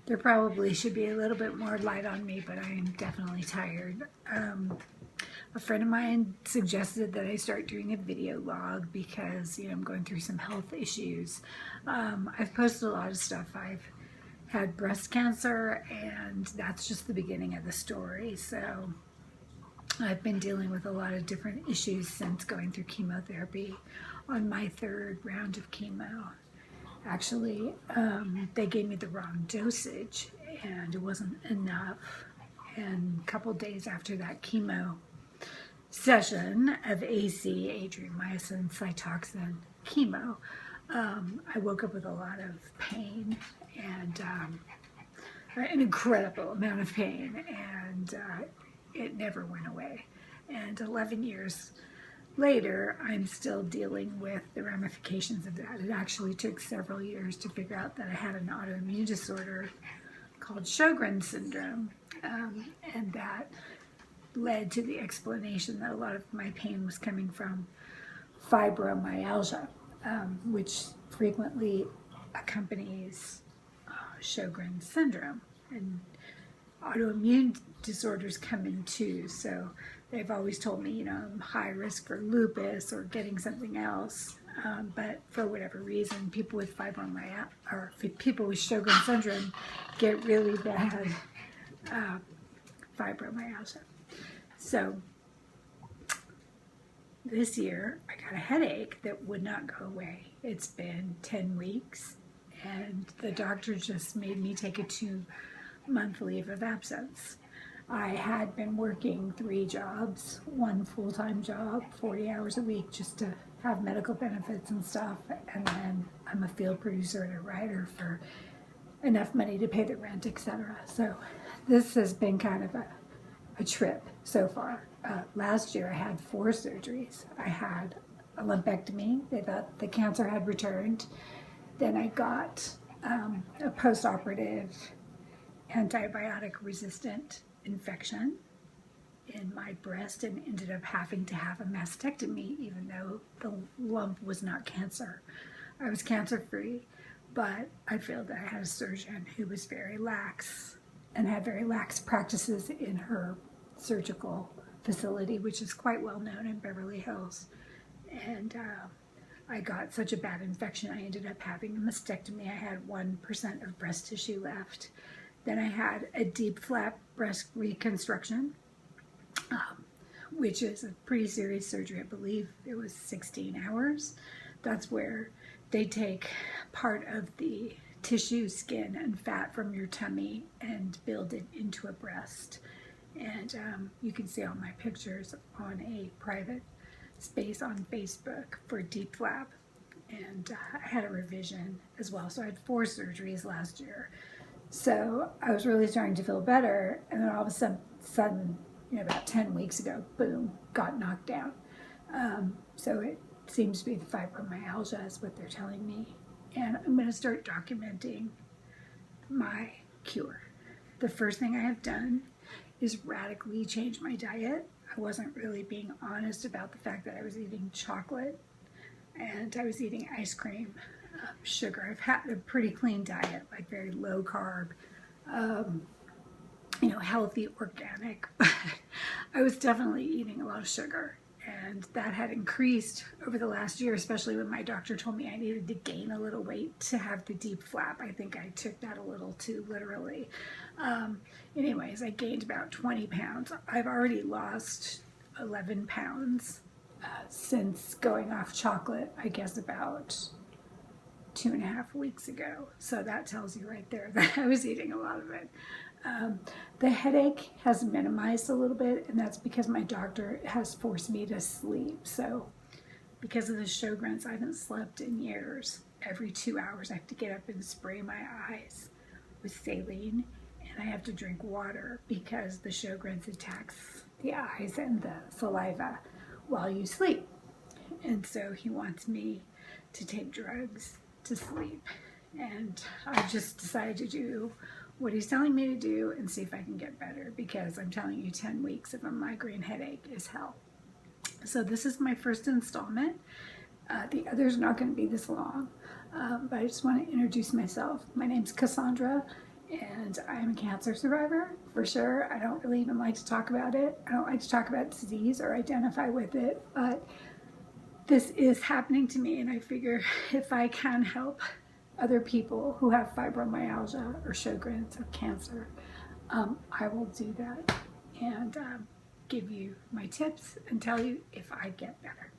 There probably should be a little bit more light on me, but I am definitely tired. A friend of mine suggested that I start doing a video log because, I'm going through some health issues. I've posted a lot of stuff. I've had breast cancer, and that's just the beginning of the story. So I've been dealing with a lot of different issues since going through chemotherapy on my third round of chemo. Actually, they gave me the wrong dosage and it wasn't enough. And a couple days after that chemo session of AC, adriamycin, cytoxin, chemo, I woke up with a lot of pain and an incredible amount of pain, and it never went away. And 11 years later, I'm still dealing with the ramifications of that. It actually took several years to figure out that I had an autoimmune disorder called Sjogren's syndrome, and that led to the explanation that a lot of my pain was coming from fibromyalgia, which frequently accompanies Sjogren's syndrome. And autoimmune disorders come in too, so they've always told me, I'm high risk for lupus or getting something else, but for whatever reason, people with fibromyalgia or people with Sjogren's syndrome get really bad fibromyalgia. So this year, I got a headache that would not go away. It's been 10 weeks, and the doctor just made me take a 2-month leave of absence. I had been working 3 jobs, 1 full-time job, 40 hours a week, just to have medical benefits and stuff, and then I'm a field producer and a writer for enough money to pay the rent, etc. So this has been kind of a trip so far. Last year I had 4 surgeries. I had a lumpectomy. They thought the cancer had returned. Then I got a post-operative antibiotic resistant infection in my breast and ended up having to have a mastectomy, even though the lump was not cancer. I was cancer-free, but I feel that I had a surgeon who was very lax and had very lax practices in her surgical facility, which is quite well known in Beverly Hills. And I got such a bad infection, I ended up having a mastectomy. I had 1% of breast tissue left. Then I had a DIEP Flap breast reconstruction, which is a pretty serious surgery. I believe it was 16 hours. That's where they take part of the tissue, skin, and fat from your tummy and build it into a breast. And you can see all my pictures on a private space on Facebook for DIEP Flap. And I had a revision as well. So I had 4 surgeries last year. So I was really starting to feel better, and then all of a sudden, about 10 weeks ago, boom, got knocked down. So it seems to be the fibromyalgia is what they're telling me. And I'm going to start documenting my cure. The first thing I have done is radically change my diet. I wasn't really being honest about the fact that I was eating chocolate and I was eating ice cream. Sugar. I've had a pretty clean diet, like very low carb, healthy, organic, but I was definitely eating a lot of sugar, and that had increased over the last year, especially when my doctor told me I needed to gain a little weight to have the DIEP Flap. I think I took that a little too literally. Anyways, I gained about 20 pounds. I've already lost 11 pounds since going off chocolate, I guess about 2.5 weeks ago. So that tells you right there that I was eating a lot of it. The headache has minimized a little bit, and that's because my doctor has forced me to sleep. So because of the Sjogren's, I haven't slept in years. Every 2 hours I have to get up and spray my eyes with saline, and I have to drink water because the Sjogren's attacks the eyes and the saliva while you sleep. And so he wants me to take drugs to sleep, and I just decided to do what he's telling me to do and see if I can get better, because I'm telling you, 10 weeks of a migraine headache is hell. So this is my first installment. The others are not going to be this long, but I just want to introduce myself. My name's Cassandra, And I'm a cancer survivor, for sure. I don't really even like to talk about it. I don't like to talk about disease or identify with it, but this is happening to me, and I figure if I can help other people who have fibromyalgia or Sjogren's or cancer, I will do that and give you my tips and tell you if I get better.